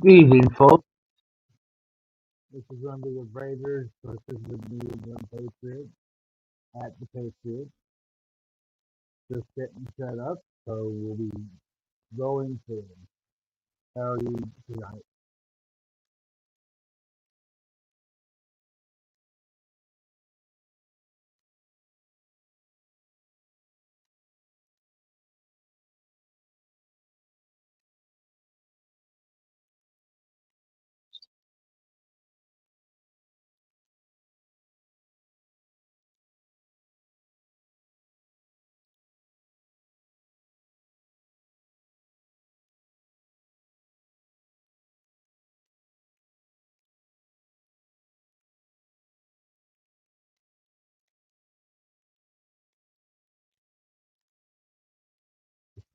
Good evening, folks. This is going to be the Raiders versus the New England Patriots at the Patriots. Just getting set up, so we'll be going to how are you tonight?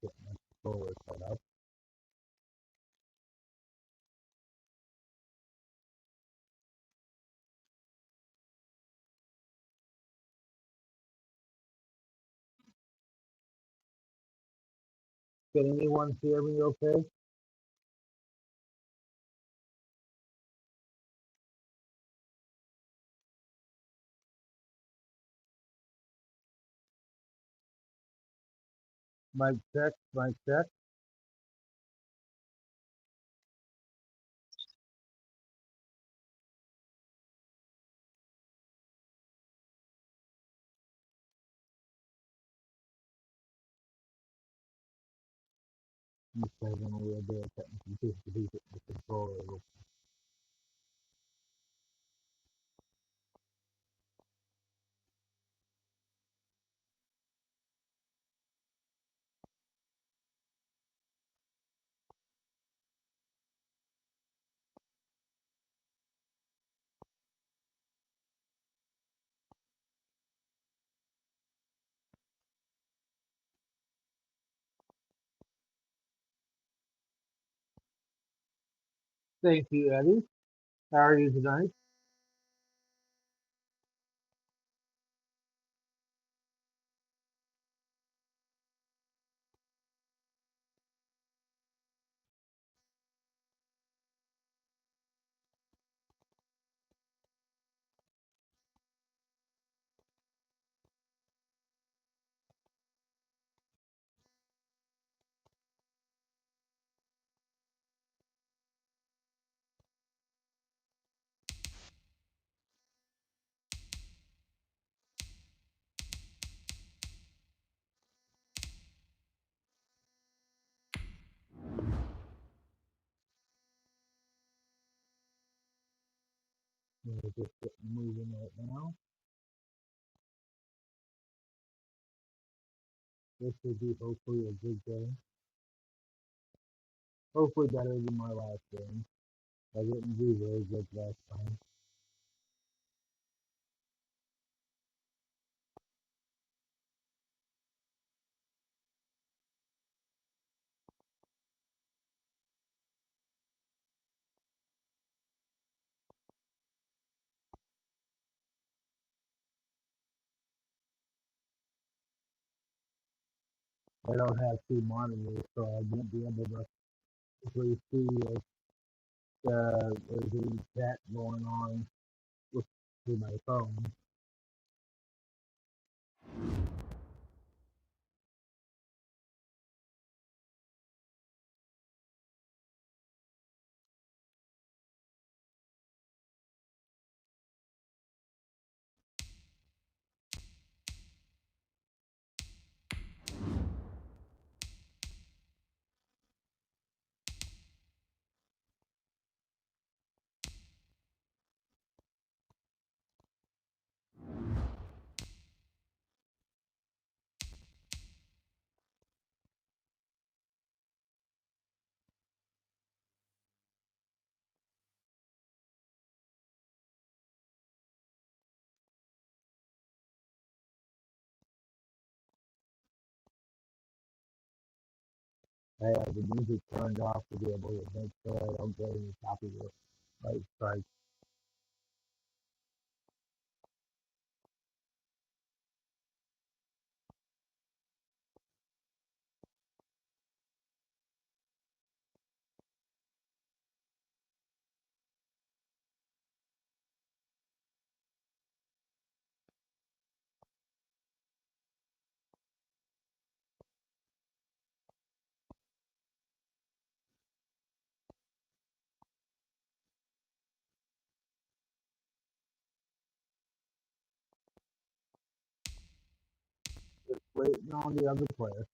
Getting my controller set up. Can anyone hear me okay? Mic check, mic check. I'm just having a little bit of technical difficulties with the controller. Thank you, Eddie. How are you tonight? We're just getting moving right now. This will be hopefully a good game. Hopefully better than my last game. I didn't do very good last time. I don't have two monitors, so I won't be able to really see if there's any chat going on with through my phone. I have the music turned off to be able to make sure I don't get any copyright strikes. waiting on the other player.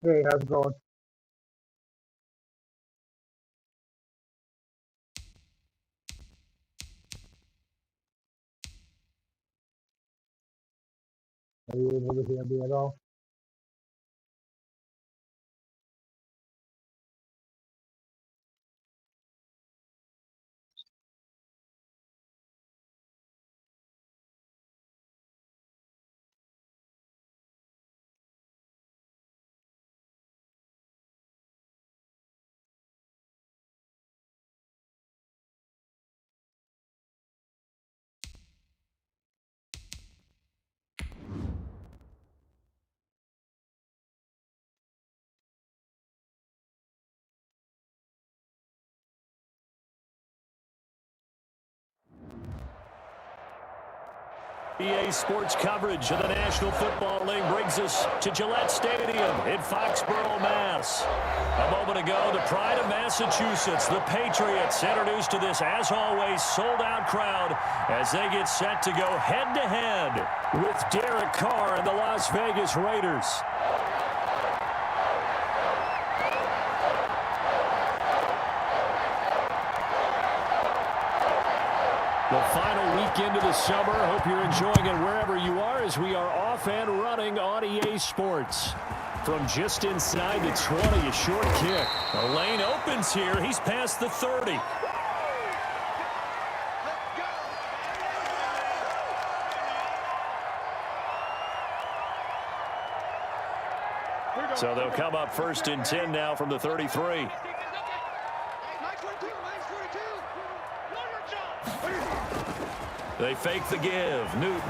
Hey, how's it going? Are you able to hear me at all? EA Sports coverage of the National Football League brings us to Gillette Stadium in Foxborough, Mass. A moment ago, the pride of Massachusetts, the Patriots, introduced to this, as always, sold-out crowd as they get set to go head-to-head with Derek Carr and the Las Vegas Raiders. The final weekend of the summer. Hope you're enjoying it wherever you are as we are off and running on EA Sports. From just inside the 20, a short kick. The lane opens here. He's past the 30. So they'll come up first and 10 now from the 33. They fake the give. Newton.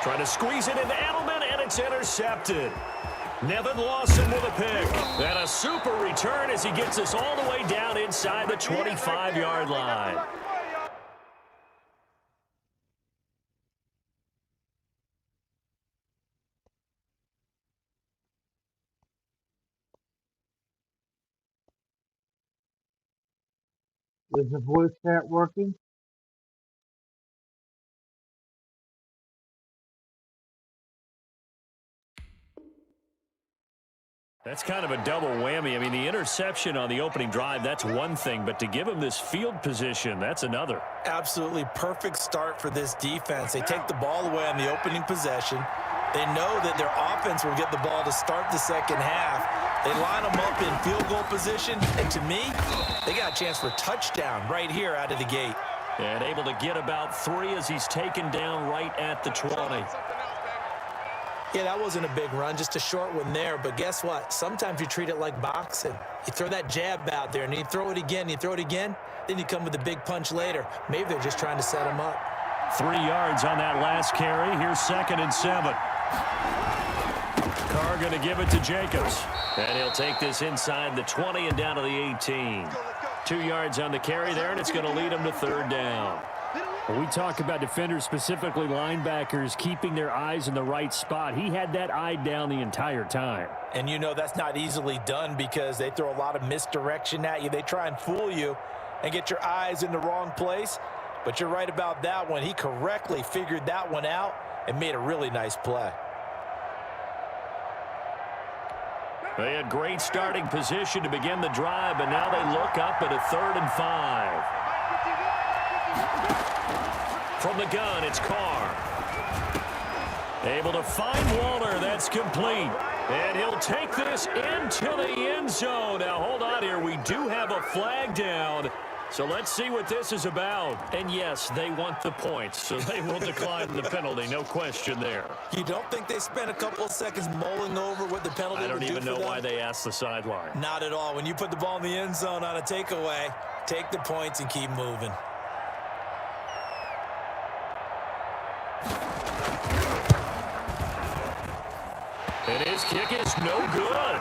Trying to squeeze it into Edelman, and it's intercepted. Nevin Lawson with a pick. And a super return as he gets us all the way down inside the 25-yard line. Is the voice chat working? That's kind of a double whammy. I mean, the interception on the opening drive, that's one thing, but to give him this field position, that's another. Absolutely perfect start for this defense. They take the ball away on the opening possession. They know that their offense will get the ball to start the second half. They line them up in field goal position, and to me, they got a chance for a touchdown right here out of the gate. And able to get about 3 as he's taken down right at the 20. Yeah, that wasn't a big run, just a short one there. But guess what? Sometimes you treat it like boxing. You throw that jab out there, and you throw it again, then you come with a big punch later. Maybe they're just trying to set him up. 3 yards on that last carry. Here's 2nd and 7. Carr going to give it to Jacobs. And he'll take this inside the 20 and down to the 18. 2 yards on the carry there, and it's going to lead him to 3rd down. When we talk about defenders, specifically linebackers, keeping their eyes in the right spot, he had that eye down the entire time. And you know that's not easily done because they throw a lot of misdirection at you. They try and fool you and get your eyes in the wrong place. But you're right about that one. He correctly figured that one out and made a really nice play. They had great starting position to begin the drive, but now they look up at a 3rd and 5. From the gun, it's Carr. Able to find Waller. That's complete. And he'll take this into the end zone. Now, hold on here. We do have a flag down. So let's see what this is about. And yes, they want the points, so they will decline the penalty. No question there. You don't think they spent a couple of seconds mulling over what the penalty would do for them? I don't even know why they asked the sideline. Not at all. When you put the ball in the end zone on a takeaway, take the points and keep moving. And his kick is no good.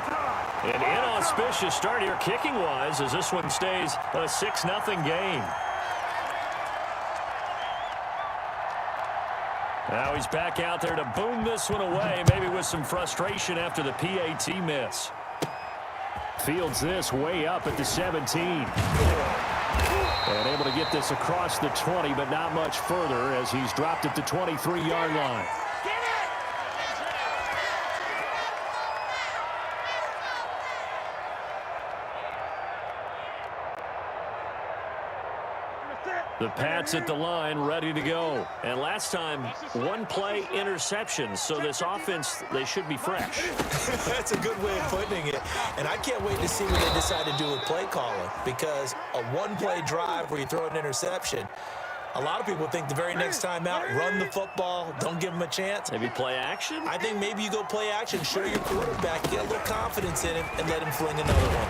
An inauspicious start here kicking-wise as this one stays a 6-0 game. Now he's back out there to boom this one away, maybe with some frustration after the PAT miss. Fields this way up at the 17. And able to get this across the 20, but not much further as he's dropped at the 23-yard line. The Pats at the line, ready to go. And last time, 1-play interception. So this offense, they should be fresh. That's a good way of putting it. And I can't wait to see what they decide to do with play calling. Because a 1-play drive where you throw an interception, a lot of people think the very next time out, run the football, don't give them a chance. Maybe play action? I think maybe you go play action, show your quarterback, get a little confidence in him, and let him fling another one.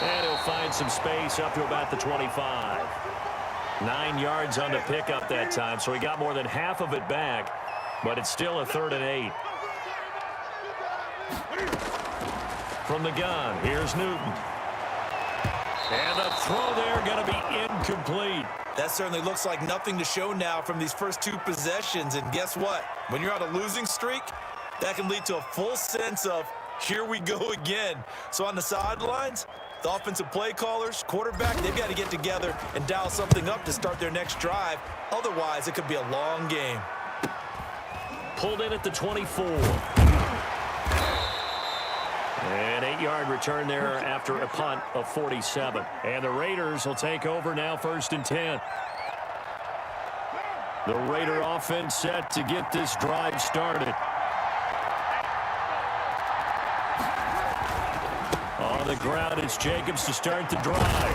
And he'll find some space up to about the 25. 9 yards on the pickup that time, so he got more than half of it back, but it's still a 3rd and 8. From the gun, here's Newton. And the throw there going to be incomplete. That certainly looks like nothing to show now from these first 2 possessions, and guess what? When you're on a losing streak, that can lead to a full sense of, here we go again. So on the sidelines, the offensive play callers, quarterback, they've got to get together and dial something up to start their next drive. Otherwise, it could be a long game. Pulled in at the 24. An 8-yard return there after a punt of 47. And the Raiders will take over now 1st and 10. The Raider offense set to get this drive started. On the ground, it's Jacobs to start the drive.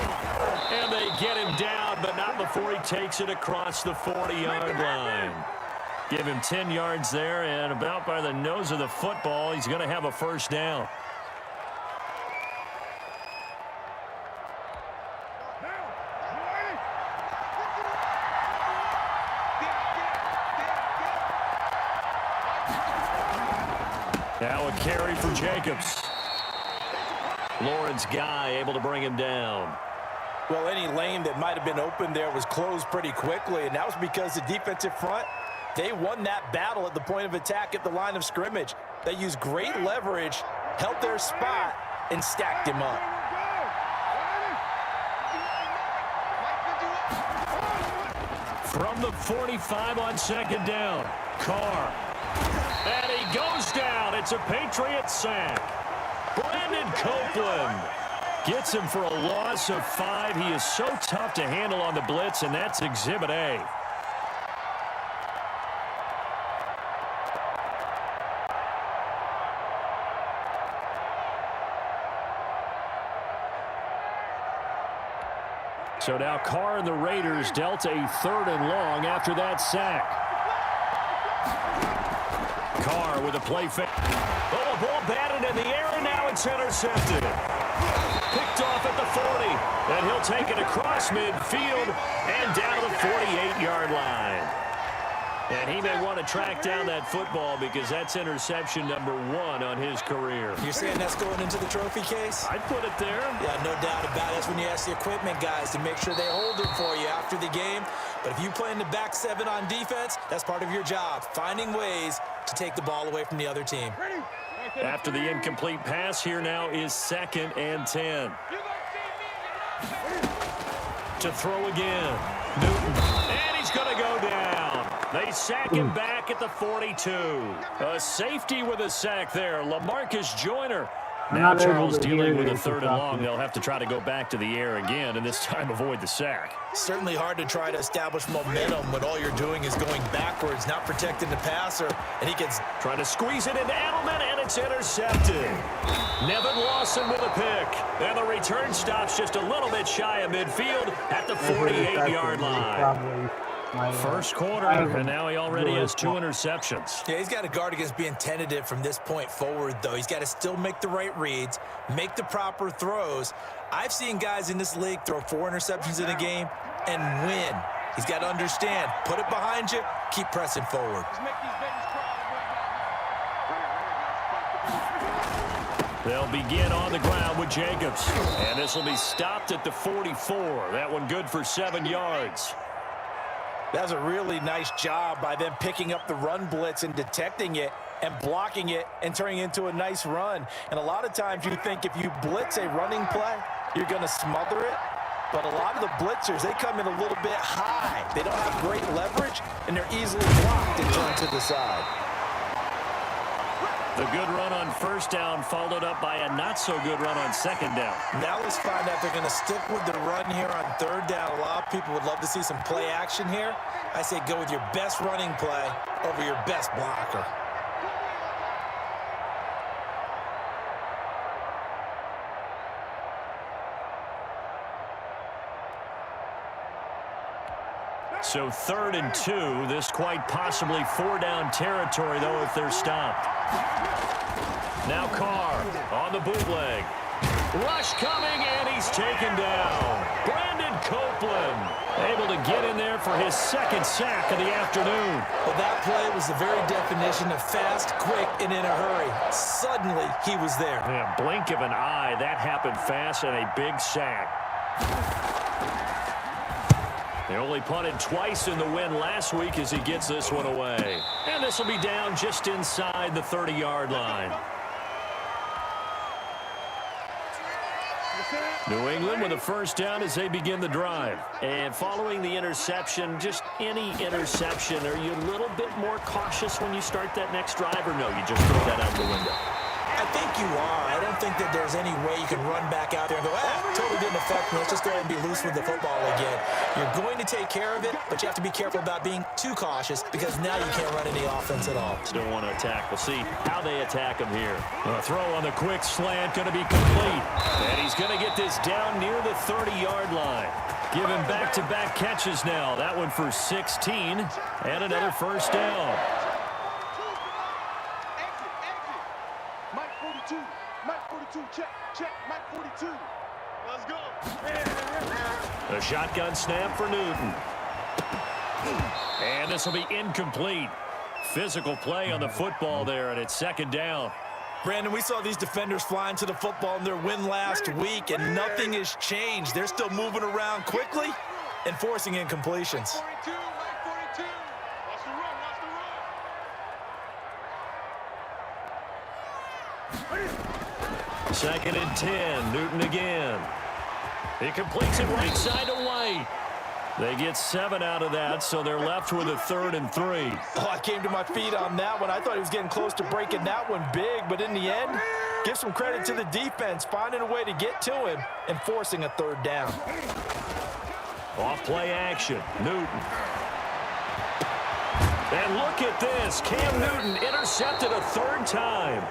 And they get him down, but not before he takes it across the 40-yard line. Give him 10 yards there, and about by the nose of the football, he's going to have a 1st down. Now a carry for Jacobs. Lawrence Guy able to bring him down. Well, any lane that might have been open there was closed pretty quickly, and that was because the defensive front, they won that battle at the point of attack at the line of scrimmage. They used great leverage, held their spot, and stacked him up. From the 45 on 2nd down, Carr. And he goes down. It's a Patriots sack. Brandon Copeland gets him for a loss of 5. He is so tough to handle on the blitz, and that's Exhibit A. So now Carr and the Raiders dealt a 3rd and long after that sack. Carr with a play fake. Oh, a ball batted in the air, and now it's intercepted. Picked off at the 40, and he'll take it across midfield and down to the 48-yard line. And he may want to track down that football because that's interception number 1 on his career. You're saying that's going into the trophy case? I'd put it there. Yeah, no doubt about it. That's when you ask the equipment guys to make sure they hold it for you after the game. But if you play in the back 7 on defense, that's part of your job, finding ways to take the ball away from the other team. After the incomplete pass, here now is 2nd and 10. To throw again. Newton. And he's going to go down. They sack him back at the 42. A safety with a sack there. LaMarcus Joyner. Now Charles dealing with a 3rd and long. They'll have to try to go back to the air again, and this time avoid the sack. Certainly hard to try to establish momentum when all you're doing is going backwards, not protecting the passer, and he gets... Trying to squeeze it into Edelman, and it's intercepted. Nevin Lawson with a pick. And the return stops just a little bit shy of midfield at the 48-yard line. First quarter, and now he already has 2 interceptions. Yeah, he's got to guard against being tentative from this point forward, though. He's got to still make the right reads, make the proper throws. I've seen guys in this league throw 4 interceptions in a game and win. He's got to understand, put it behind you, keep pressing forward. They'll begin on the ground with Jacobs. And this will be stopped at the 44. That one good for 7 yards. That was a really nice job by them picking up the run blitz and detecting it and blocking it and turning it into a nice run. And a lot of times you think if you blitz a running play, you're going to smother it. But a lot of the blitzers, they come in a little bit high. They don't have great leverage, and they're easily blocked and turned to the side. The good run on 1st down followed up by a not-so-good run on 2nd down. Now let's find out if they're going to stick with the run here on 3rd down. A lot of people would love to see some play action here. I say go with your best running play over your best blocker. So 3rd and 2. This quite possibly 4-down territory, though, if they're stopped. Now Carr on the bootleg. Rush coming, and he's taken down. Brandon Copeland able to get in there for his 2nd sack of the afternoon. Well, that play was the very definition of fast, quick, and in a hurry. Suddenly, he was there. Yeah, blink of an eye, that happened fast, and a big sack. They only punted twice in the win last week as he gets this one away. And this will be down just inside the 30-yard line. New England with a 1st down as they begin the drive. And following the interception, just any interception, are you a little bit more cautious when you start that next drive, or no, you just throw that out the window? I think you are. I don't think that there's any way you can run back out there and go, totally didn't affect me. Let's just go ahead and be loose with the football again. You're going to take care of it, but you have to be careful about being too cautious because now you can't run any offense at all. Still want to attack. We'll see how they attack him here. A throw on the quick slant going to be complete. And he's going to get this down near the 30-yard line. Give him back-to-back catches now. That one for 16 and another 1st down. Check, Mike 42. Let's go. A shotgun snap for Newton. And this will be incomplete. Physical play on the football there, and it's 2nd down. Brandon, we saw these defenders flying to the football in their win last week, and nothing has changed. They're still moving around quickly and forcing incompletions. 42, Mike 42. Watch the run, watch the run. 2nd and 10. Newton again. He completes it right side to White. They get 7 out of that, so they're left with a 3rd and 3. Oh, I came to my feet on that one. I thought he was getting close to breaking that one big, but in the end, give some credit to the defense, finding a way to get to him and forcing a 3rd down. Off play action, Newton. And look at this. Cam Newton intercepted a 3rd time.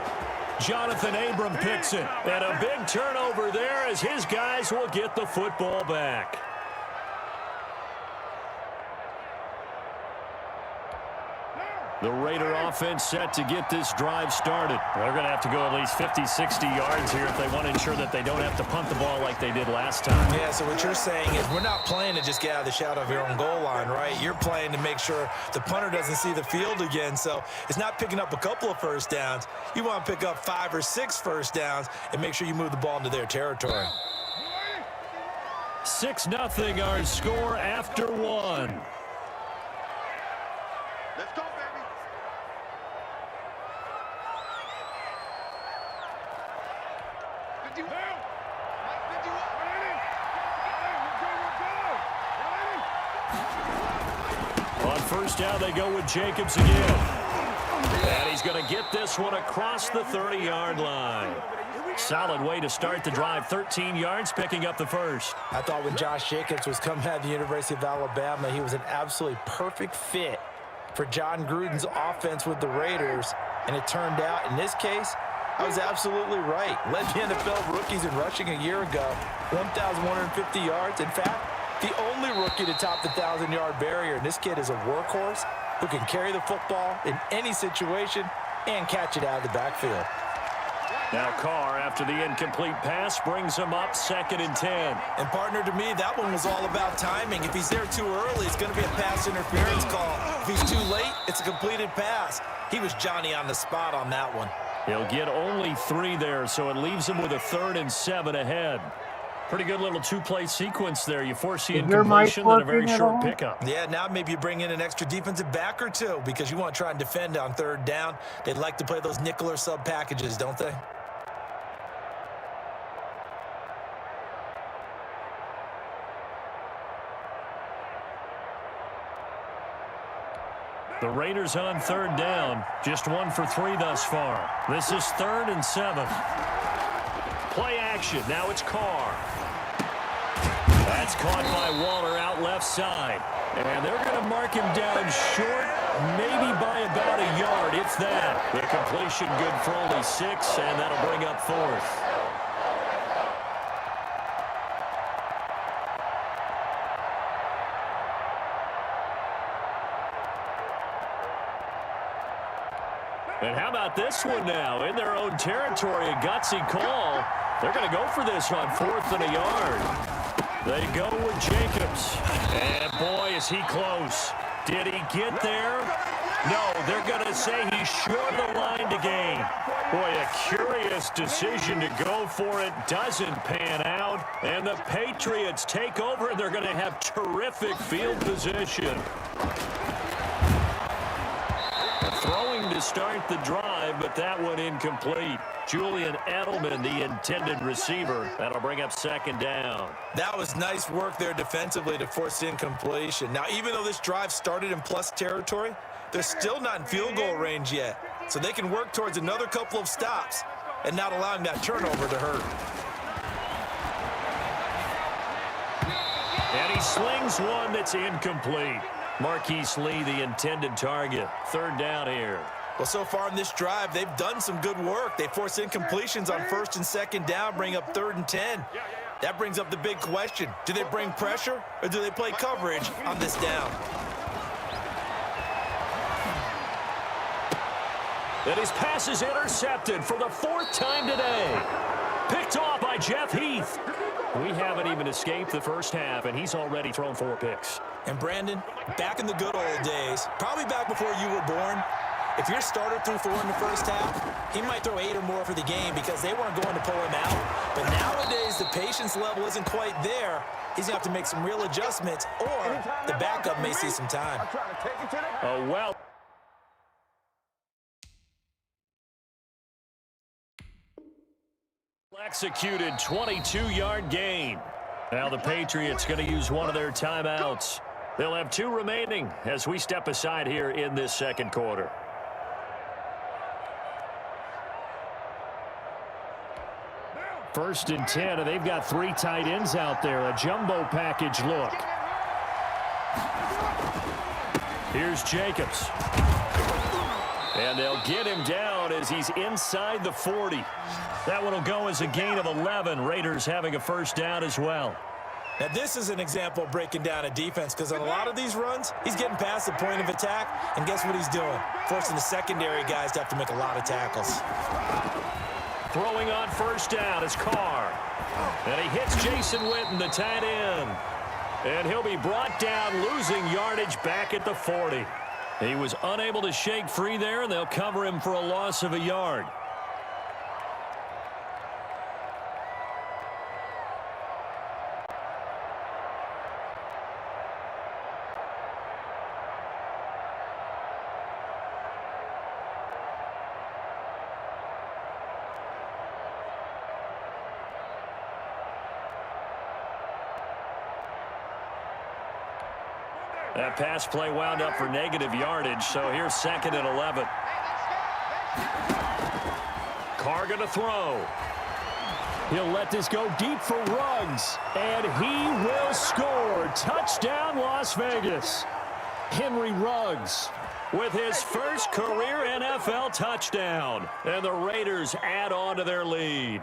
Jonathan Abram picks it. And a big turnover there as his guys will get the football back. The Raider offense set to get this drive started. They're going to have to go at least 50, 60 yards here if they want to ensure that they don't have to punt the ball like they did last time. Yeah, so what you're saying is we're not playing to just get out of the shadow of your own goal line, right? You're playing to make sure the punter doesn't see the field again. So it's not picking up a couple of first downs. You want to pick up 5 or 6 first downs and make sure you move the ball into their territory. 6-0 our score after 1. Let's go, baby. On first down, they go with Jacobs again. And he's going to get this one across the 30-yard line. Solid way to start the drive. 13 yards, picking up the first. I thought when Josh Jacobs was coming out of the University of Alabama, he was an absolutely perfect fit for John Gruden's offense with the Raiders. And it turned out, in this case, I was absolutely right. Led the NFL rookies in rushing a year ago. 1,150 yards. In fact, the only rookie to top the 1,000-yard barrier. And this kid is a workhorse who can carry the football in any situation and catch it out of the backfield. Now Carr, after the incomplete pass, brings him up 2nd and 10. And partner, to me, that one was all about timing. If he's there too early, it's going to be a pass interference call. If he's too late, it's a completed pass. He was Johnny on the spot on that one. He'll get only 3 there, so it leaves him with a 3rd and 7 ahead. Pretty good little 2-play sequence there. You force the incompletion and a very short pickup. Yeah, now maybe you bring in an extra defensive back or 2 because you want to try and defend on 3rd down. They'd like to play those nickel or sub packages, don't they? The Raiders on 3rd down. Just 1 for 3 thus far. This is 3rd and 7. Play action. Now it's Carr. That's caught by Waller out left side. And they're going to mark him down short, maybe by about a yard, if that. The completion good for only 6, and that'll bring up 4th. And how about this one now? In their own territory, a gutsy call. They're going to go for this on 4th and a yard. They go with Jacobs. And boy, is he close. Did he get there? No, they're going to say he's short of the line to gain. Boy, a curious decision to go for it. Doesn't pan out. And the Patriots take over. They're going to have terrific field position. Throwing to start the drive, but that one incomplete. Julian Edelman, the intended receiver. That'll bring up 2nd down. That was nice work there defensively to force incompletion. Now, even though this drive started in plus territory, they're still not in field goal range yet. So they can work towards another couple of stops and not allowing that turnover to hurt. And he slings one that's incomplete. Marquise Lee, the intended target. 3rd down here. Well, so far in this drive, they've done some good work. They force incompletions on 1st and 2nd down, bring up 3rd and 10. That brings up the big question. Do they bring pressure or do they play coverage on this down? And his pass is intercepted for the 4th time today. Picked off by Jeff Heath. We haven't even escaped the first half, and he's already thrown 4 picks. And Brandon, back in the good old days, probably back before you were born, if your starter threw 4 in the first half, he might throw 8 or more for the game because they weren't going to pull him out. But nowadays, the patience level isn't quite there. He's going to have to make some real adjustments, or the backup may see some time. Oh, well. Executed 22-yard gain. Now the Patriots going to use one of their timeouts. They'll have 2 remaining as we step aside here in this second quarter. First and 10, and they've got 3 tight ends out there. A jumbo package look. Here's Jacobs. And they'll get him down as he's inside the 40. That one will go as a gain of 11. Raiders having a first down as well. Now, this is an example of breaking down a defense because on a lot of these runs, he's getting past the point of attack, and guess what he's doing? Forcing the secondary guys to have to make a lot of tackles. Throwing on first down is Carr. And he hits Jason Witten, the tight end. And he'll be brought down, losing yardage back at the 40. He was unable to shake free there, and they'll cover him for a loss of a yard. That pass play wound up for negative yardage, so here's second and 11. Carr going to throw. He'll let this go deep for Ruggs, and he will score. Touchdown, Las Vegas. Henry Ruggs With his first career NFL touchdown, and the Raiders add on to their lead.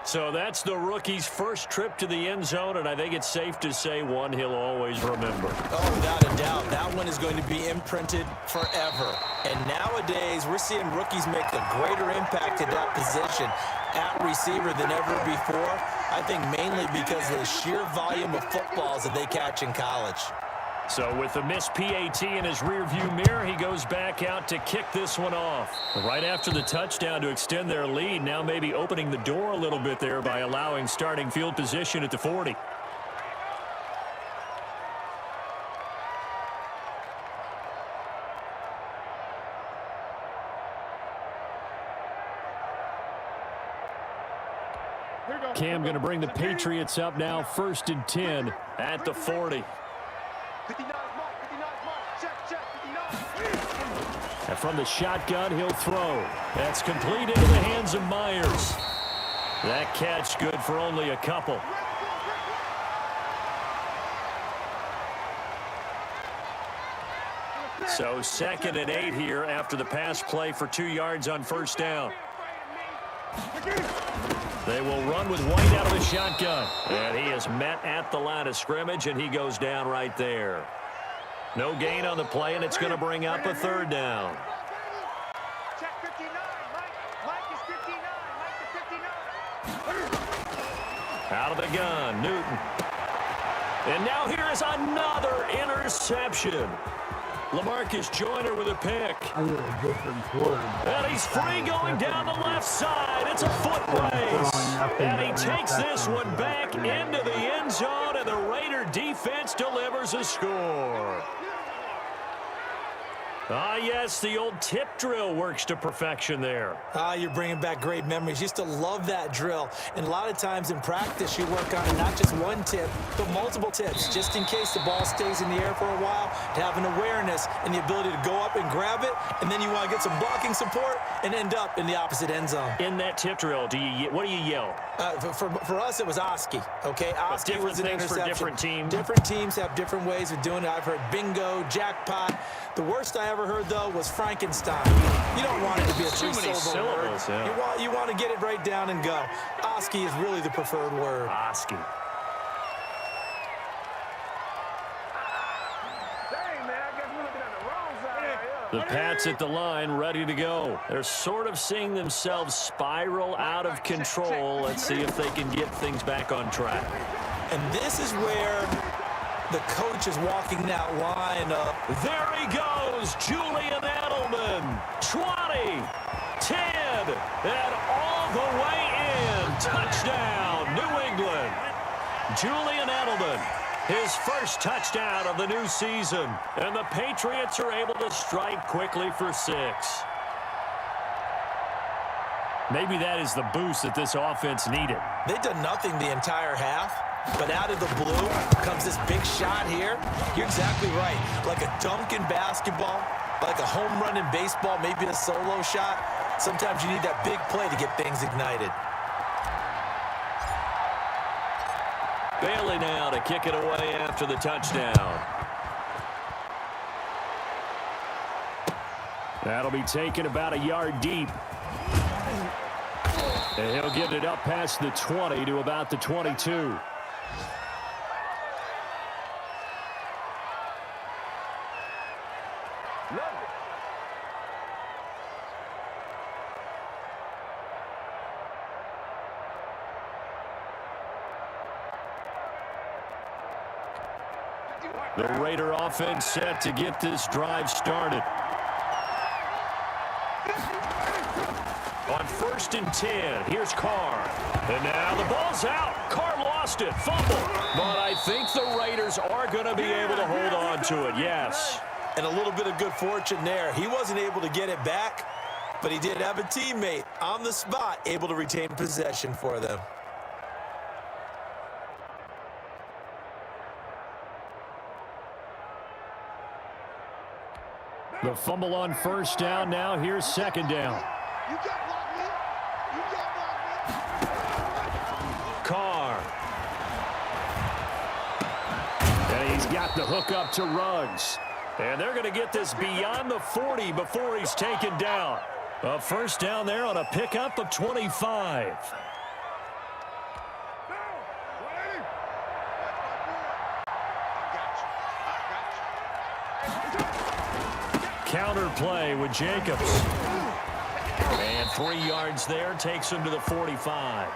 So that's the rookie's first trip to the end zone, and I think it's safe to say one he'll always remember. Oh, without a doubt. That one is going to be imprinted forever. And nowadays, we're seeing rookies make a greater impact at that position at receiver than ever before. I think mainly because of the sheer volume of footballs that they catch in college. So with the missed PAT in his rearview mirror, he goes back out to kick this one off. Right after the touchdown to extend their lead, now maybe opening the door a little bit there by allowing starting field position at the 40. Cam going to bring the Patriots up now, 1st and 10 at the 40. 59 mark, check, 59. And from the shotgun, he'll throw. That's complete into the hands of Myers. That catch good for only a couple. So 2nd and 8 here after the pass play for 2 yards on first down. They will run with White out of the shotgun. And he is met at the line of scrimmage, and he goes down right there. No gain on the play, and it's going to bring up a 3rd down. Check 59, Mike is 59, Mike is 59. Out of the gun, Newton. And now here is another interception. LaMarcus Joyner with a pick. And he's free going down the left side. It's a foot race. And he takes this one back into the end zone, and the Raider defense delivers a score. Ah, yes, the old tip drill works to perfection there. You're bringing back great memories. Used to love that drill. And a lot of times in practice, you work on not just one tip, but multiple tips, just in case the ball stays in the air for a while, to have an awareness and the ability to go up and grab it, and then you want to get some blocking support and end up in the opposite end zone. In that tip drill, what do you yell? For us, it was Oski, okay? Oski was an interception. For different teams. Different teams have different ways of doing it. I've heard bingo, jackpot. The worst I ever heard, though, was Frankenstein. You don't want it to be a three-syllable word. Yeah. You want to get it right down and go. Oski is really the preferred word. Oski. Dang, man, I guess we're looking at the wrong side right here. The Pats at the line, ready to go. They're sort of seeing themselves spiral out of control. Let's see if they can get things back on track. And this is where the coach is walking that line up. There he goes, Julian Edelman. 20, 10, and all the way in. Touchdown, New England. Julian Edelman, his first touchdown of the new season. And the Patriots are able to strike quickly for 6. Maybe that is the boost that this offense needed. They've done nothing the entire half. But out of the blue comes this big shot here. You're exactly right. Like a dunk in basketball, like a home run in baseball, maybe a solo shot. Sometimes you need that big play to get things ignited. Bailey now to kick it away after the touchdown. That'll be taken about a yard deep. And he'll get it up past the 20 to about the 22. The Raider offense set to get this drive started. On 1st and 10, here's Carr. And now the ball's out. Carr lost it. Fumble. But I think the Raiders are going to be able to hold on to it, yes. And a little bit of good fortune there. He wasn't able to get it back, but he did have a teammate on the spot able to retain possession for them. The fumble on 1st down. Now here's 2nd down. Carr. And he's got the hook up to Ruggs. And they're going to get this beyond the 40 before he's taken down. A 1st down there on a pickup of 25. Counter play with Jacobs. And 3 yards there takes him to the 45.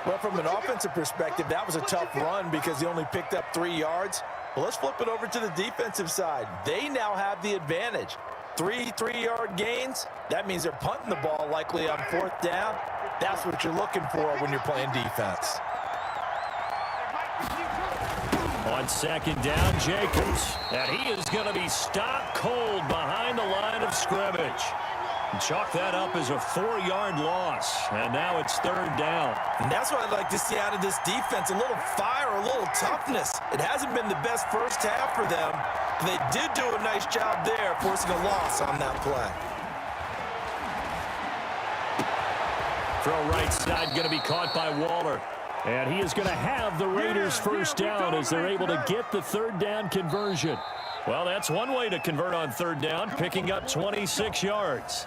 Well, from an offensive perspective, that was a tough run because he only picked up 3 yards. Well, let's flip it over to the defensive side. They now have the advantage. 3 3-yard gains. That means they're punting the ball likely on 4th down. That's what you're looking for when you're playing defense. On 2nd down, Jacobs. And he is going to be stopped cold behind the line of scrimmage. Chalk that up as a 4-yard loss. And now it's 3rd down. And that's what I'd like to see out of this defense. A little fire, a little toughness. It hasn't been the best first half for them. But they did do a nice job there, forcing a loss on that play. Throw right side going to be caught by Waller. And he is going to have the Raiders' 1st down as they're able to get the 3rd down conversion. Well, that's one way to convert on 3rd down, picking up 26 yards.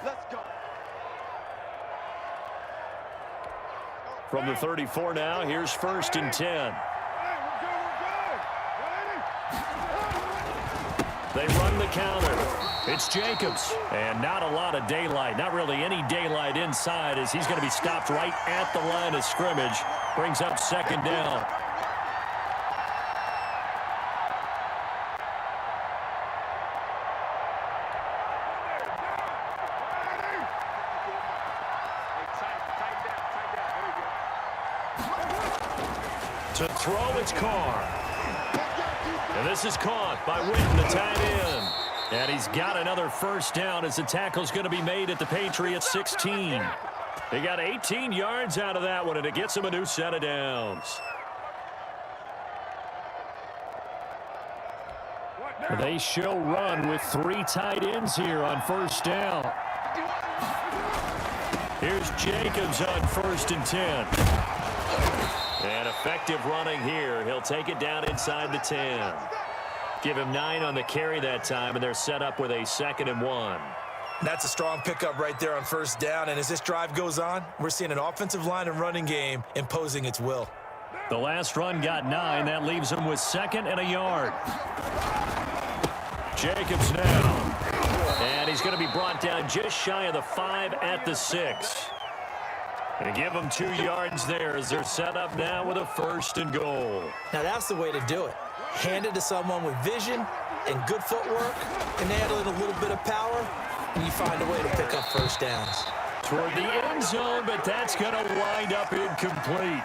From the 34 now, here's 1st and 10. They run the counter. It's Jacobs. And not a lot of daylight, not really any daylight inside as he's going to be stopped right at the line of scrimmage. Brings up 2nd down. To throw, it's Carr. And this is caught by Witten, the tight end. And he's got another 1st down as the tackle's going to be made at the Patriots 16. They got 18 yards out of that one, and it gets them a new set of downs. They show run with 3 tight ends here on 1st down. Here's Jacobs on 1st and 10. And effective running here. He'll take it down inside the 10. Give him 9 on the carry that time, and they're set up with a 2nd and 1. That's a strong pickup right there on 1st down. And as this drive goes on, we're seeing an offensive line and running game imposing its will. The last run got 9. That leaves him with 2nd and a yard. Jacobs now. And he's going to be brought down just shy of the 5 at the 6. Going to give them 2 yards there as they're set up now with a 1st and goal. Now that's the way to do it. Hand it to someone with vision and good footwork, and add in a little bit of power, and you find a way to pick up 1st downs. Toward the end zone, but that's going to wind up incomplete.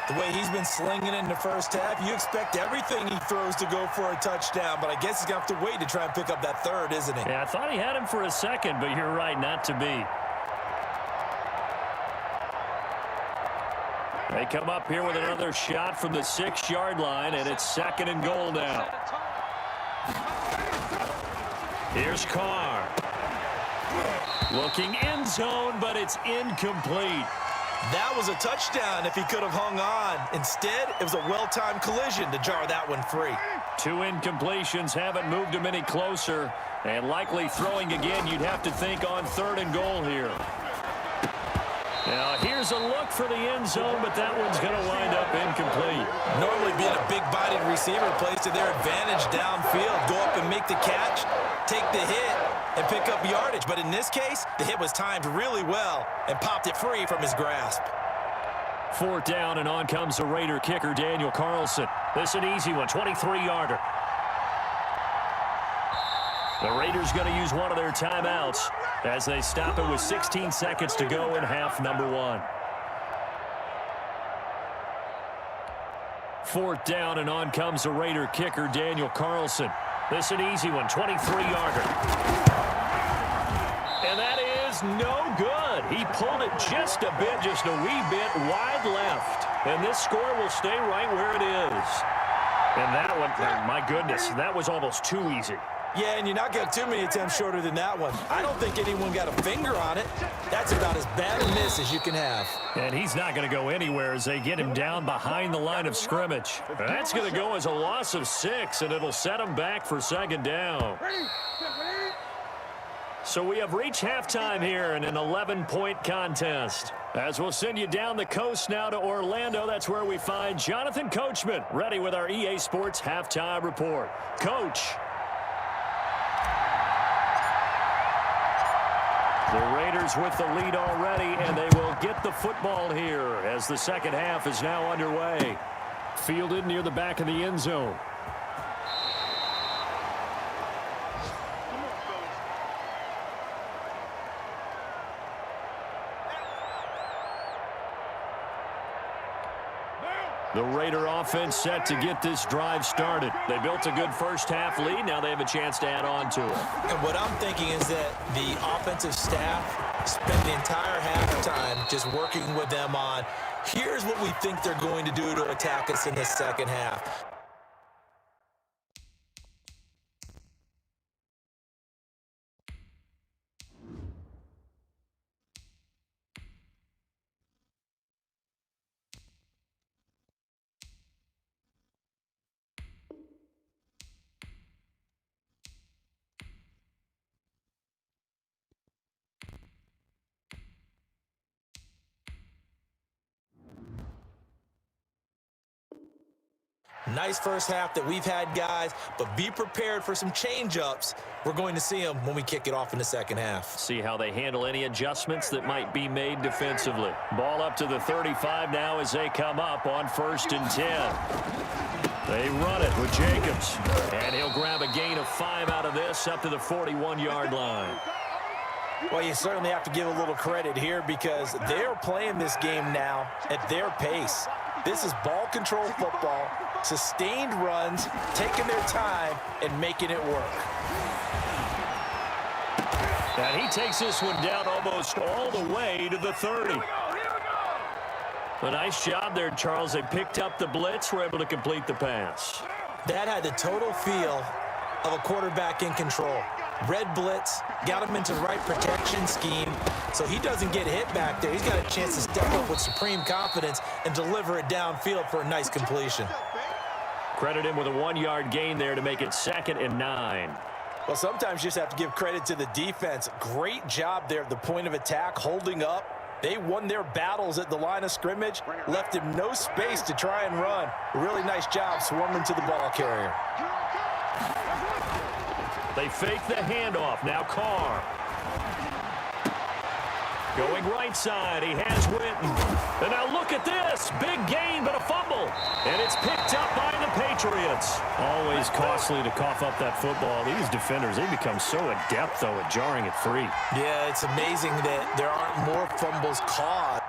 The way he's been slinging in the 1st half, you expect everything he throws to go for a touchdown, but I guess he's going to have to wait to try and pick up that 3rd, isn't he? Yeah, I thought he had him for a 2nd, but you're right, not to be. They come up here with another shot from the 6-yard line, and it's 2nd and goal now. Here's Carr. Looking end zone, but it's incomplete. That was a touchdown if he could have hung on. Instead, it was a well-timed collision to jar that one free. 2 incompletions haven't moved him any closer. And likely throwing again, you'd have to think on 3rd and goal here. Now, here's a look for the end zone, but that one's going to wind up incomplete. Normally being a big-bodied receiver plays to their advantage downfield. Go up and make the catch, take the hit, and pick up yardage. But in this case, the hit was timed really well and popped it free from his grasp. 4th down, and on comes the Raider kicker, Daniel Carlson. This is an easy one, 23-yarder. The Raiders going to use one of their timeouts as they stop it with 16 seconds to go in half number 1. 4th down, and on comes the Raider kicker, Daniel Carlson. This is an easy one, 23-yarder. And that is no good. He pulled it just a wee bit wide left. And this score will stay right where it is. And that one, oh my goodness, that was almost too easy. Yeah, and you're not going to have too many attempts shorter than that one. I don't think anyone got a finger on it. That's about as bad a miss as you can have. And he's not going to go anywhere as they get him down behind the line of scrimmage. That's going to go as a loss of 6, and it'll set him back for 2nd down. So we have reached halftime here in an 11-point contest. As we'll send you down the coast now to Orlando, that's where we find Jonathan Coachman, ready with our EA Sports Halftime Report. Coach. The Raiders with the lead already, and they will get the football here as the 2nd half is now underway. Fielded near the back of the end zone. The Raider offense set to get this drive started. They built a good first-half lead. Now they have a chance to add on to it. And what I'm thinking is that the offensive staff spent the entire halftime just working with them on, here's what we think they're going to do to attack us in the 2nd half. Nice first half that we've had, guys, but be prepared for some change-ups. We're going to see them when we kick it off in the 2nd half. See how they handle any adjustments that might be made defensively. Ball up to the 35 now as they come up on 1st and 10. They run it with Jacobs, and he'll grab a gain of 5 out of this up to the 41-yard line. Well, you certainly have to give a little credit here because they're playing this game now at their pace. This is ball control football, sustained runs, taking their time, and making it work. And he takes this one down almost all the way to the 30. A nice job there, Charles. They picked up the blitz, were able to complete the pass. That had the total feel of a quarterback in control. Red blitz, got him into the right protection scheme, so he doesn't get hit back there. He's got a chance to step up with supreme confidence and deliver it downfield for a nice completion. Credit him with a 1-yard gain there to make it 2nd and 9. Well, sometimes you just have to give credit to the defense. Great job there at the point of attack, holding up. They won their battles at the line of scrimmage, left him no space to try and run. A really nice job swarming to the ball carrier. They fake the handoff. Now Carr. Going right side. He has Witten. And now look at this. Big gain, but a fumble. And it's picked up by the Patriots. Always costly to cough up that football. These defenders, they become so adept, though, at jarring it free. Yeah, it's amazing that there aren't more fumbles caught.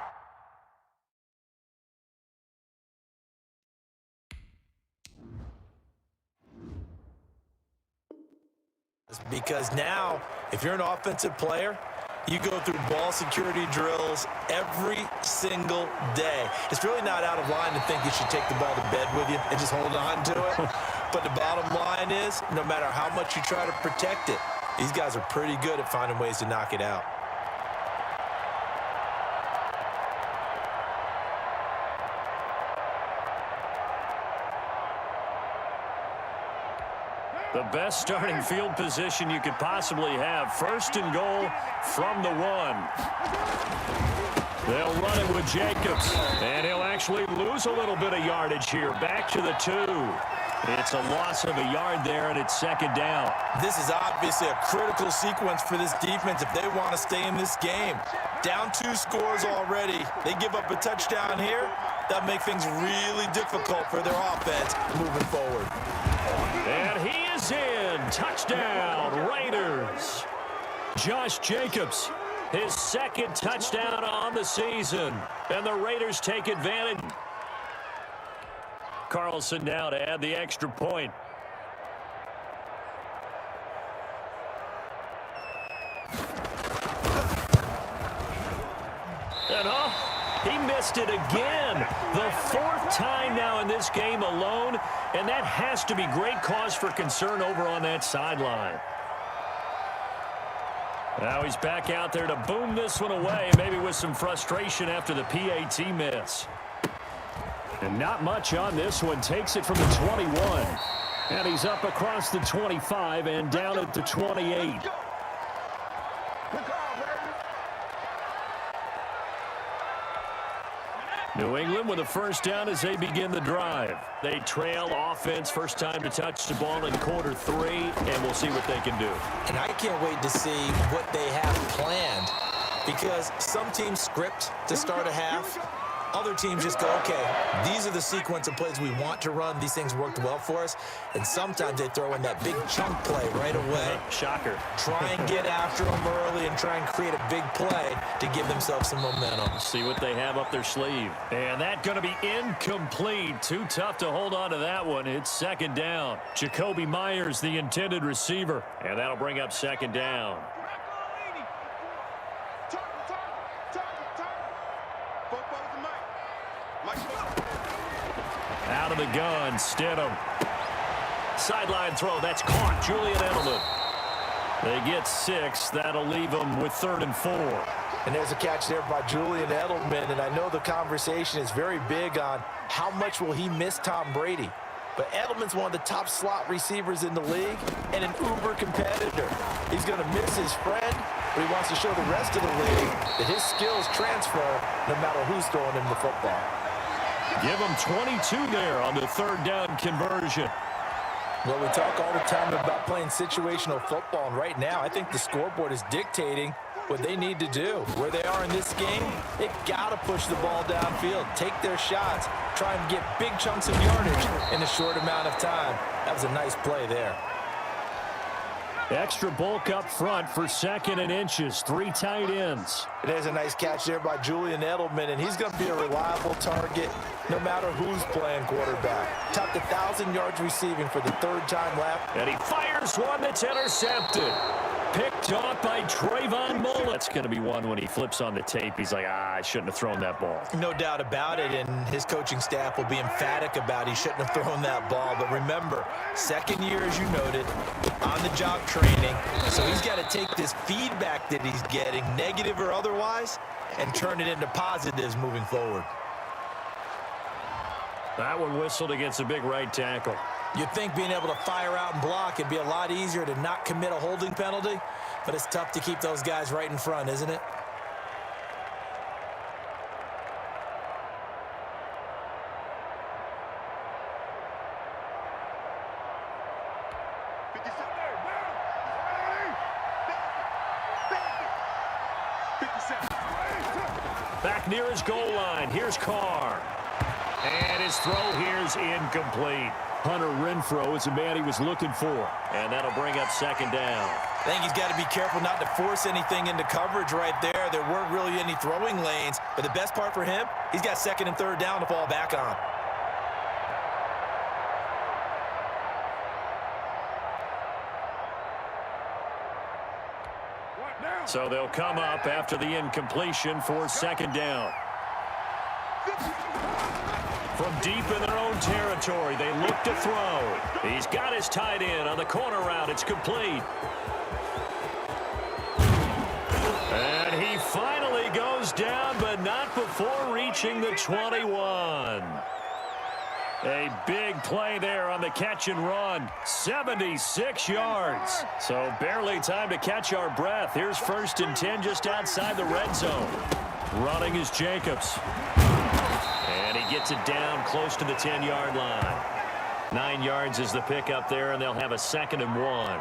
Because now, if you're an offensive player, You go through ball security drills every single day. It's really not out of line to think you should take the ball to bed with you and just hold on to it. But the bottom line is, no matter how much you try to protect it, these guys are pretty good at finding ways to knock it out. The best starting field position you could possibly have. First and goal from the 1. They'll run it with Jacobs. And he'll actually lose a little bit of yardage here. Back to the 2. It's a loss of a yard there, and it's second down. This is obviously a critical sequence for this defense if they want to stay in this game. Down 2 scores already. They give up a touchdown here. That'll make things really difficult for their offense moving forward. And he is in. Touchdown, Raiders. Josh Jacobs, his second touchdown on the season. And the Raiders take advantage. Carlson now to add the extra point. And he missed it again. The 4th time now in this game alone, and that has to be great cause for concern over on that sideline. Now he's back out there to boom this one away, maybe with some frustration after the PAT miss. And not much on this one. Takes it from the 21. And he's up across the 25 and down at the 28. New England with a first down as they begin the drive. They trail offense, first time to touch the ball in quarter 3, and we'll see what they can do. And I can't wait to see what they have planned, because some teams script to start a half. Other teams just go, okay, these are the sequence of plays we want to run. These things worked well for us. And sometimes they throw in that big chunk play right away. Shocker. Try and get after them early and try and create a big play to give themselves some momentum. See what they have up their sleeve. And that's going to be incomplete. Too tough to hold on to that one. It's second down. Jacoby Myers, the intended receiver. And that'll bring up second down. Out of the gun, Stidham. Sideline throw, that's caught. Julian Edelman. They get 6. That'll leave them with 3rd and 4. And there's a catch there by Julian Edelman, and I know the conversation is very big on how much will he miss Tom Brady. But Edelman's one of the top slot receivers in the league and an uber competitor. He's going to miss his friend, but he wants to show the rest of the league that his skills transfer no matter who's throwing him the football. Give him 22 there on the 3rd down conversion. Well, we talk all the time about playing situational football, and right now I think the scoreboard is dictating what they need to do. Where they are in this game, they've got to push the ball downfield, take their shots, try and get big chunks of yardage in a short amount of time. That was a nice play there. Extra bulk up front for 2nd and inches. 3 tight ends. There's a nice catch there by Julian Edelman, and he's going to be a reliable target no matter who's playing quarterback. Topped 1,000 yards receiving for the 3rd time lap. And he fires one that's intercepted. Picked off by Trayvon Mullen. That's going to be one when he flips on the tape. He's like, I shouldn't have thrown that ball. No doubt about it, and his coaching staff will be emphatic about he shouldn't have thrown that ball. But remember, 2nd year, as you noted, on-the-job training. So he's got to take this feedback that he's getting, negative or otherwise, and turn it into positives moving forward. That one whistled against a big right tackle. You'd think being able to fire out and block would be a lot easier to not commit a holding penalty, but it's tough to keep those guys right in front, isn't it? Back near his goal line. Here's Carr. And his throw here's incomplete. Hunter Renfrow is the man he was looking for. And that'll bring up 2nd down. I think he's got to be careful not to force anything into coverage right there. There weren't really any throwing lanes. But the best part for him, he's got 2nd and 3rd down to fall back on. So they'll come up after the incompletion for second down. From deep in their own territory, they look to throw. He's got his tight end on the corner route. It's complete. And he finally goes down, but not before reaching the 21. A big play there on the catch and run. 76 yards. So barely time to catch our breath. Here's 1st and 10 just outside the red zone. Running is Jacobs. And he gets it down close to the 10-yard line. 9 yards is the pickup there, and they'll have a 2nd and 1.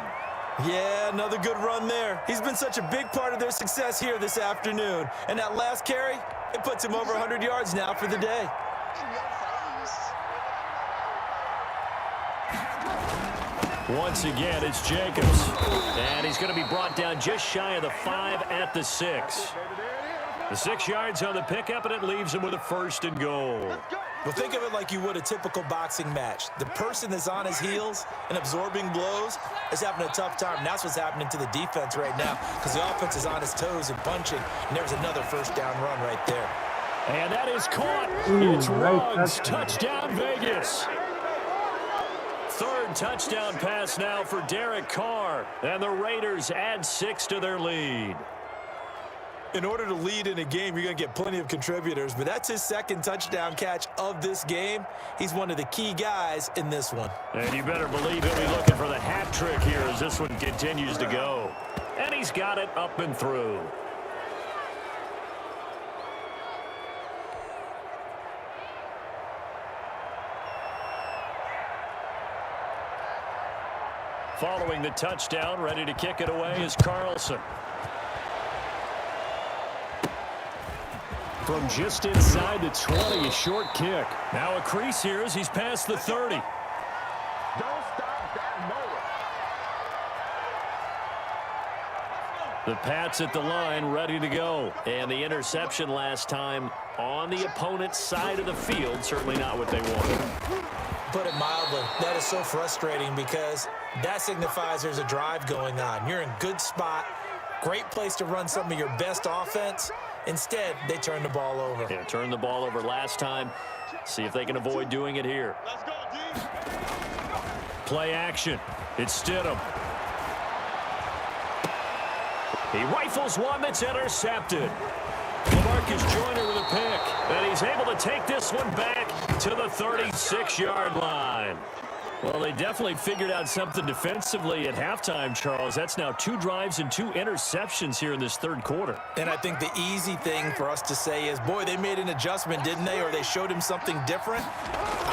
Yeah, another good run there. He's been such a big part of their success here this afternoon. And that last carry, it puts him over 100 yards now for the day. Once again, it's Jacobs. And he's going to be brought down just shy of the 5 at the 6. The 6 yards on the pickup, and it leaves him with a 1st and goal. Well, think of it like you would a typical boxing match. The person that's on his heels and absorbing blows is having a tough time. And that's what's happening to the defense right now because the offense is on his toes and punching. And there's another 1st down run right there. And that is caught. It's Ruggs. Touchdown, Vegas. 3rd touchdown pass now for Derek Carr. And the Raiders add 6 to their lead. In order to lead in a game, you're going to get plenty of contributors, but that's his 2nd touchdown catch of this game. He's one of the key guys in this one. And you better believe he'll be looking for the hat trick here as this one continues to go. And he's got it up and through. Following the touchdown, ready to kick it away is Carlson. From just inside the 20, a short kick. Now a crease here as he's past the 30. Don't stop that mower. The Pats at the line, ready to go. And the interception last time on the opponent's side of the field, certainly not what they wanted. Put it mildly, that is so frustrating because that signifies there's a drive going on. You're in good spot, great place to run some of your best offense. Instead, they turn the ball over. Yeah, turned the ball over last time. See if they can avoid doing it here. Let's go, D. Play action. It's Stidham. He rifles one that's intercepted. Marcus Joyner with a pick. And he's able to take this one back to the 36-yard line. Well, they definitely figured out something defensively at halftime, Charles. That's now 2 drives and 2 interceptions here in this 3rd quarter. And I think the easy thing for us to say is, boy, they made an adjustment, didn't they? Or they showed him something different.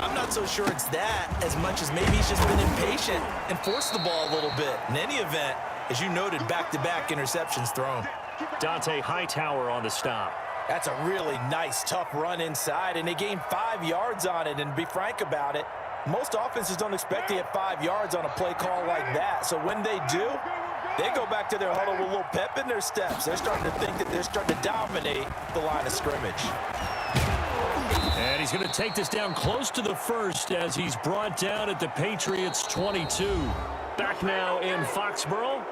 I'm not so sure it's that as much as maybe he's just been impatient and forced the ball a little bit. In any event, as you noted, back-to-back interceptions thrown. Dante Hightower on the stop. That's a really nice, tough run inside, and they gained 5 yards on it. And to be frank about it, most offenses don't expect to get 5 yards on a play call like that. So when they do, they go back to their huddle with a little pep in their steps. They're starting to think that they're starting to dominate the line of scrimmage. And he's going to take this down close to the 1st as he's brought down at the Patriots 22. Back now in Foxborough.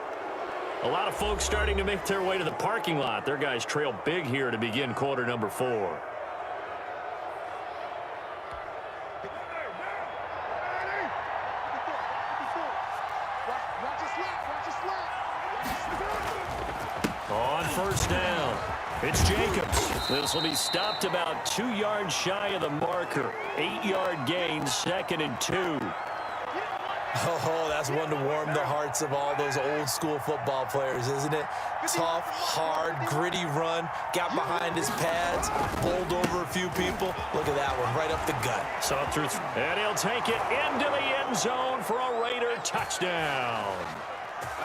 A lot of folks starting to make their way to the parking lot. Their guys trail big here to begin quarter number 4. On 1st down, it's Jacobs. This will be stopped about 2 yards shy of the marker. 8-yard gain, 2nd and 2. Oh, that's one to warm the hearts of all those old school football players, isn't it? Tough, hard, gritty run, got behind his pads, bowled over a few people. Look at that one, right up the gut. So through, and he'll take it into the end zone for a Raider touchdown.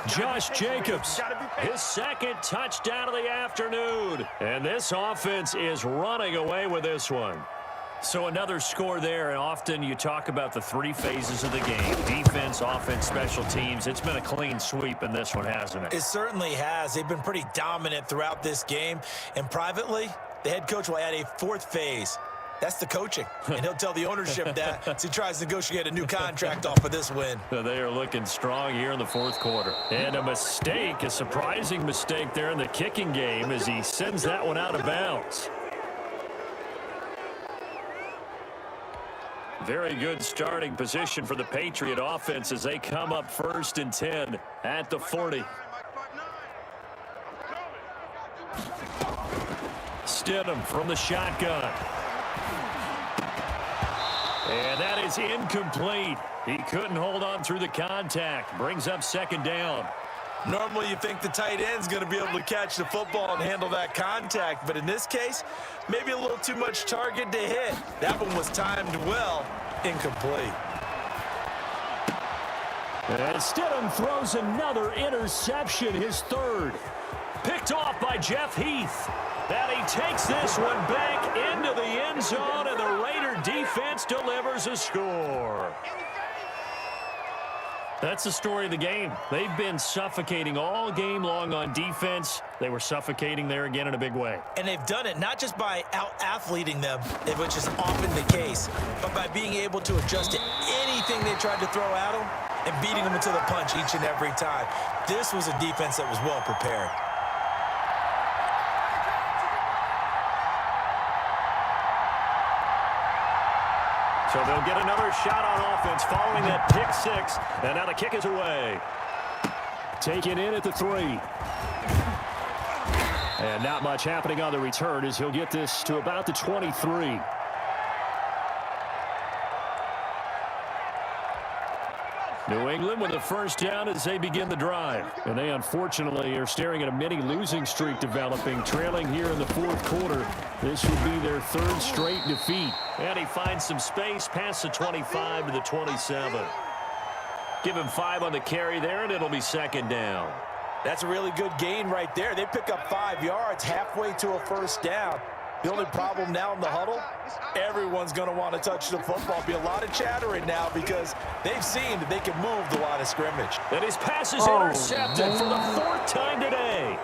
Josh Jacobs, his 2nd touchdown of the afternoon. And this offense is running away with this one. So another score there, and often you talk about the 3 phases of the game. Defense, offense, special teams. It's been a clean sweep in this one, hasn't it? It certainly has. They've been pretty dominant throughout this game. And privately, the head coach will add a 4th phase. That's the coaching. And he'll tell the ownership that as he tries to negotiate a new contract off of this win. They are looking strong here in the fourth quarter. And a mistake, a surprising mistake there in the kicking game as he sends that one out of bounds. Very good starting position for the Patriot offense as they come up 1st and 10 at the 40. Stidham from the shotgun. And that is incomplete. He couldn't hold on through the contact. Brings up 2nd down. Normally you think the tight end's going to be able to catch the football and handle that contact, but in this case, maybe a little too much target to hit. That one was timed well, incomplete. And Stidham throws another interception, his 3rd. Picked off by Jeff Heath. And he takes this one back into the end zone, and the Raider defense delivers a score. That's the story of the game. They've been suffocating all game long on defense. They were suffocating there again in a big way. And they've done it not just by out-athleting them, which is often the case, but by being able to adjust to anything they tried to throw at them and beating them into the punch each and every time. This was a defense that was well prepared. So they'll get another shot on offense following that pick 6. And now the kick is away. Taken in at the 3. And not much happening on the return as he'll get this to about the 23. New England with a 1st down as they begin the drive. And they unfortunately are staring at a mini losing streak developing, trailing here in the 4th quarter. This would be their 3rd straight defeat. And he finds some space past the 25 to the 27. Give him 5 on the carry there, and it'll be 2nd down. That's a really good gain right there. They pick up 5 yards halfway to a 1st down. The only problem now in the huddle, everyone's going to want to touch the football. Be a lot of chattering now because they've seen that they can move the line of scrimmage. And his pass is intercepted for the 4th time today.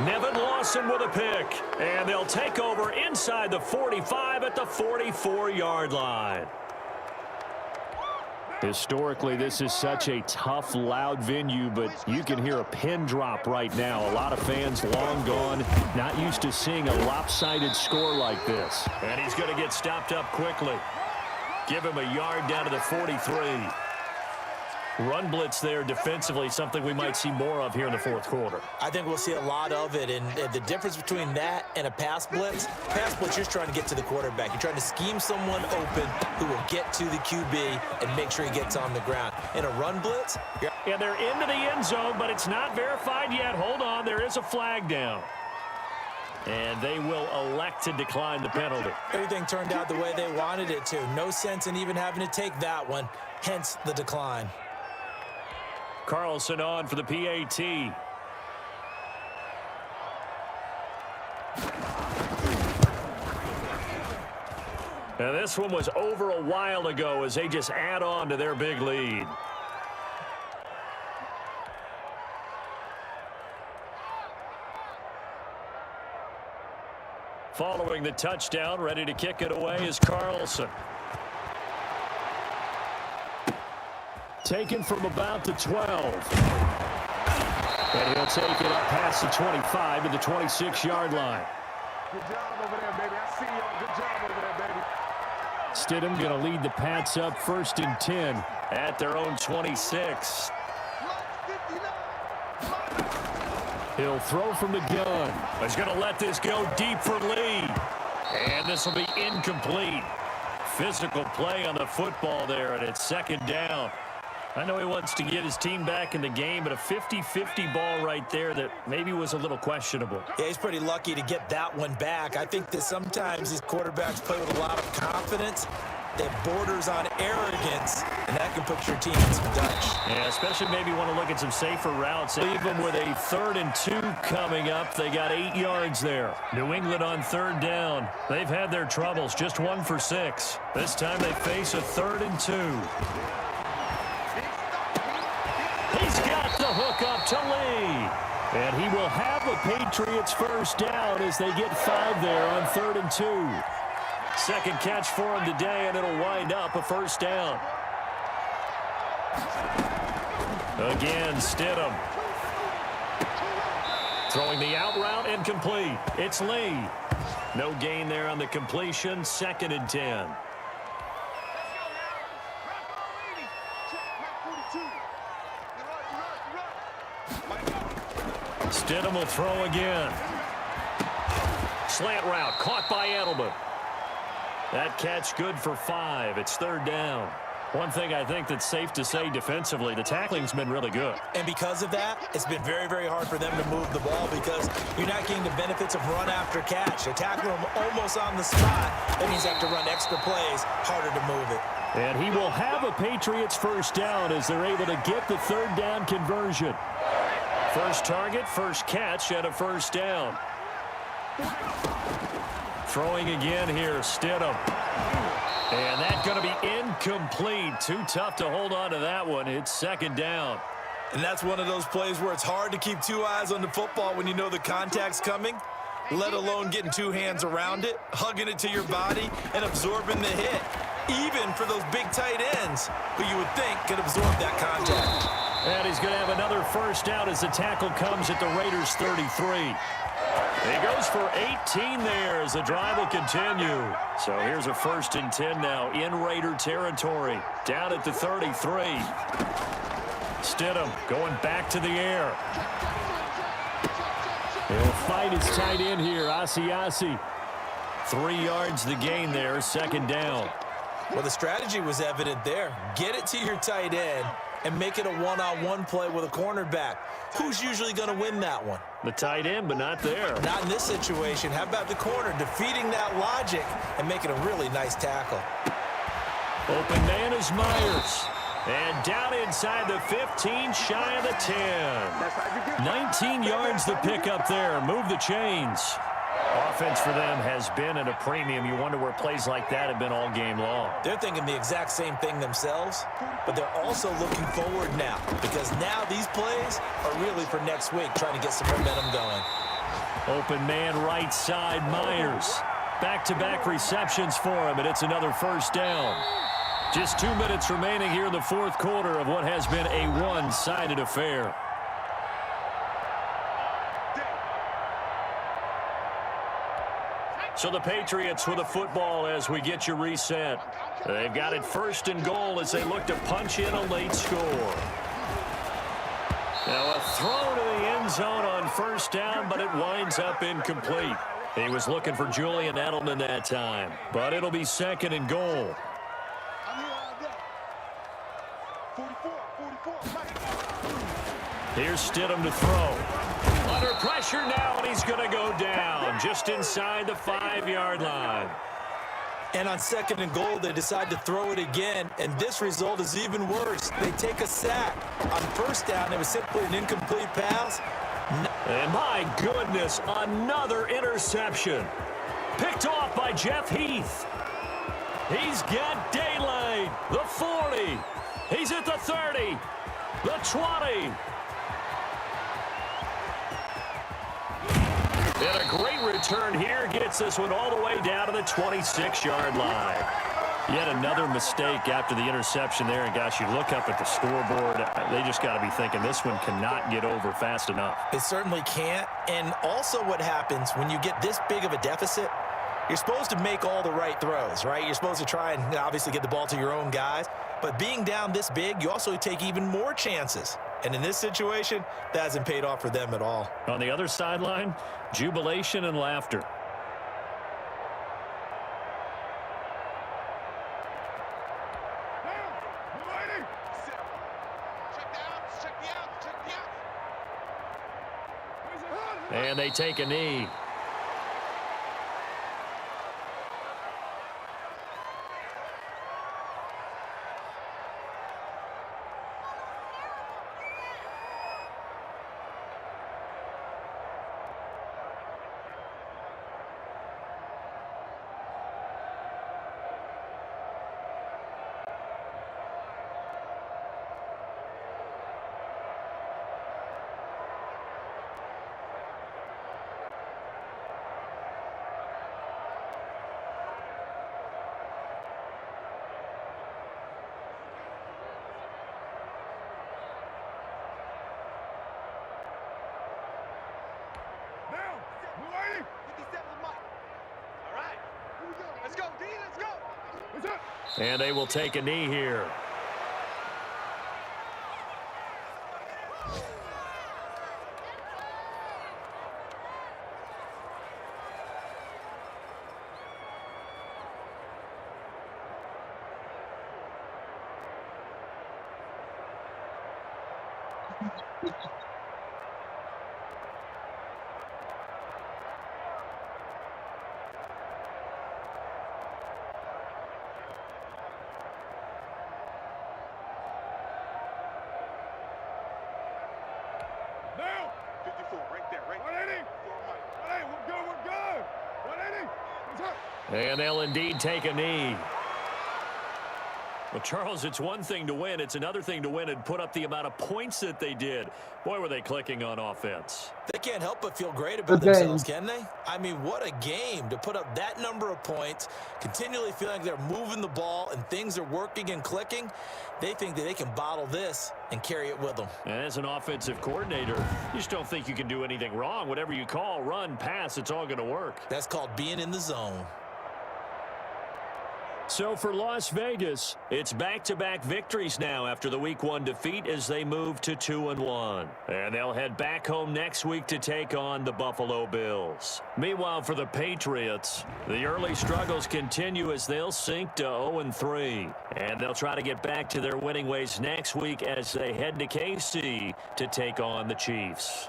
Nevin Lawson with a pick. And they'll take over inside the 45 at the 44-yard line. Historically, this is such a tough, loud venue, but you can hear a pin drop right now. A lot of fans long gone, not used to seeing a lopsided score like this. And he's going to get stopped up quickly. Give him a yard down to the 43. Run blitz there defensively, something we might see more of here in the 4th quarter. I think we'll see a lot of it, and the difference between that and a pass blitz, you're just trying to get to the quarterback. You're trying to scheme someone open who will get to the QB and make sure he gets on the ground. In a run blitz, and they're into the end zone, but it's not verified yet. Hold on, there is a flag down. And they will elect to decline the penalty. Everything turned out the way they wanted it to. No sense in even having to take that one, hence the decline. Carlson on for the PAT. And this one was over a while ago as they just add on to their big lead. Following the touchdown, ready to kick it away is Carlson. Taken from about the 12. And he'll take it up past the 25 to the 26-yard line. Good job over there, baby. I see y'all. Good job over there, baby. Stidham going to lead the Pats up 1st and 10 at their own 26. He'll throw from the gun. He's going to let this go deep for Lee. And this will be incomplete. Physical play on the football there, and it's 2nd down. I know he wants to get his team back in the game, but a 50-50 ball right there that maybe was a little questionable. Yeah, he's pretty lucky to get that one back. I think that sometimes these quarterbacks play with a lot of confidence that borders on arrogance, and that can put your team in some Dutch. Yeah, especially maybe want to look at some safer routes. Leave them with a 3rd and 2 coming up. They got 8 yards there. New England on 3rd down. They've had their troubles, just 1 for 6. This time they face a 3rd and 2. He's got the hook up to Lee. And he will have the Patriots 1st down as they get 5 there on 3rd and 2. Second catch for him today, and it'll wind up a first down. Again, Stidham. Throwing the out route, incomplete. It's Lee. No gain there on the completion. 2nd and 10. Stidham will throw again. Slant route caught by Edelman. That catch good for 5. It's 3rd down. One thing I think that's safe to say defensively, the tackling's been really good. And because of that, it's been very, very hard for them to move the ball because you're not getting the benefits of run after catch. They tackle him almost on the spot. That means they have to run extra plays, harder to move it. And he will have a Patriots first down as they're able to get the 3rd down conversion. First target, first catch, and a first down. Throwing again here, Stidham. And that's going to be incomplete. Too tough to hold on to that one. It's 2nd down. And that's one of those plays where it's hard to keep 2 eyes on the football when you know the contact's coming, let alone getting 2 hands around it, hugging it to your body, and absorbing the hit. Even for those big tight ends who you would think could absorb that contact. And he's going to have another first down as the tackle comes at the Raiders' 33. He goes for 18 there as the drive will continue. So here's a 1st and 10 now in Raider territory. Down at the 33. Stidham going back to the air. He'll fight his tight end here, Asiasi. 3 yards the gain there, 2nd down. Well, the strategy was evident there. Get it to your tight end and make it a one-on-one play with a cornerback. Who's usually going to win that one? The tight end, but not there. Not in this situation. How about the corner defeating that logic and making a really nice tackle? Open man is Myers. And down inside the 15, shy of the 10. 19 yards to pick up there. Move the chains. Offense for them has been at a premium. You wonder where plays like that have been all game long. They're thinking the exact same thing themselves, but they're also looking forward now because now these plays are really for next week, trying to get some momentum going. Open man right side, Myers. Back-to-back receptions for him, and it's another first down. Just 2 minutes remaining here in the 4th quarter of what has been a one-sided affair. So the Patriots with the football as we get you reset. They've got it 1st and goal as they look to punch in a late score. Now a throw to the end zone on 1st down, but it winds up incomplete. He was looking for Julian Edelman that time, but it'll be 2nd and goal. Here's Stidham to throw. Under pressure now, and he's going to go down just inside the 5-yard line. And on 2nd and goal, they decide to throw it again, and this result is even worse. They take a sack. On 1st down, it was simply an incomplete pass. And my goodness, another interception. Picked off by Jeff Heath. He's got daylight. The 40. He's at the 30. The 20. And a great return here gets this one all the way down to the 26-yard line. Yet another mistake after the interception there. And, gosh, you look up at the scoreboard. They just got to be thinking this one cannot get over fast enough. It certainly can't. And also what happens when you get this big of a deficit, you're supposed to make all the right throws, right? You're supposed to try and obviously get the ball to your own guys. But being down this big, you also take even more chances. And in this situation, that hasn't paid off for them at all. On the other sideline, jubilation and laughter. And they take a knee. And they will take a knee here. Now, 54, right there, right there. 180. 180, we're good, we're good. 180, let's hit. And they'll indeed take a knee. Well, Charles, it's one thing to win. It's another thing to win and put up the amount of points that they did. Boy, were they clicking on offense. They can't help but feel great about themselves, can they? I mean, what a game to put up that number of points, continually feeling like they're moving the ball and things are working and clicking. They think that they can bottle this and carry it with them. And as an offensive coordinator, you just don't think you can do anything wrong. Whatever you call, run, pass, it's all going to work. That's called being in the zone. So for Las Vegas, it's back-to-back victories now after the Week 1 defeat as they move to 2-1. And they'll head back home next week to take on the Buffalo Bills. Meanwhile, for the Patriots, the early struggles continue as they'll sink to 0-3. And they'll try to get back to their winning ways next week as they head to KC to take on the Chiefs.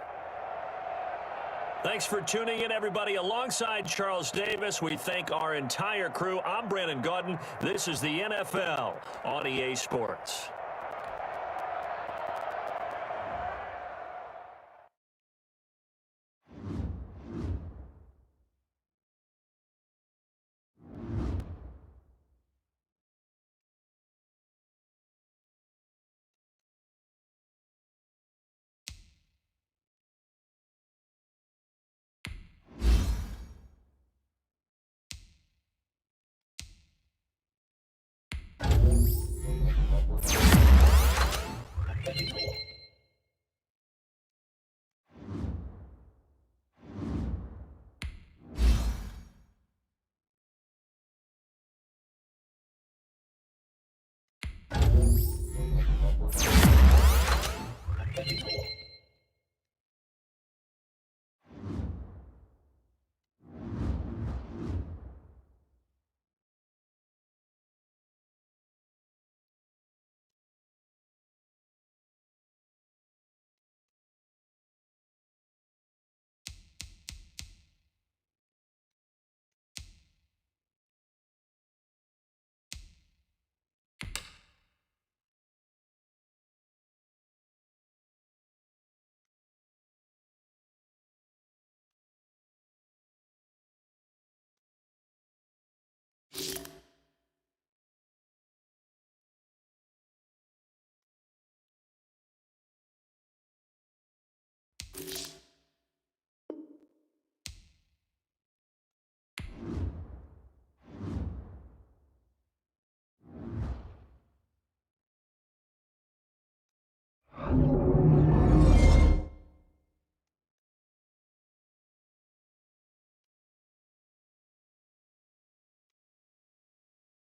Thanks for tuning in, everybody. Alongside Charles Davis, we thank our entire crew. I'm Brandon Gaudin. This is the NFL on EA Sports.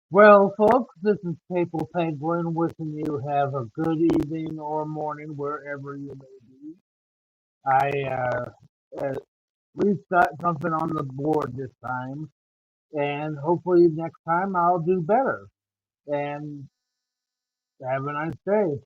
Well, folks, this is Papal Penguin wishing you have a good evening or morning wherever you may be. I at least got something on the board this time, and hopefully next time I'll do better. And have a nice day.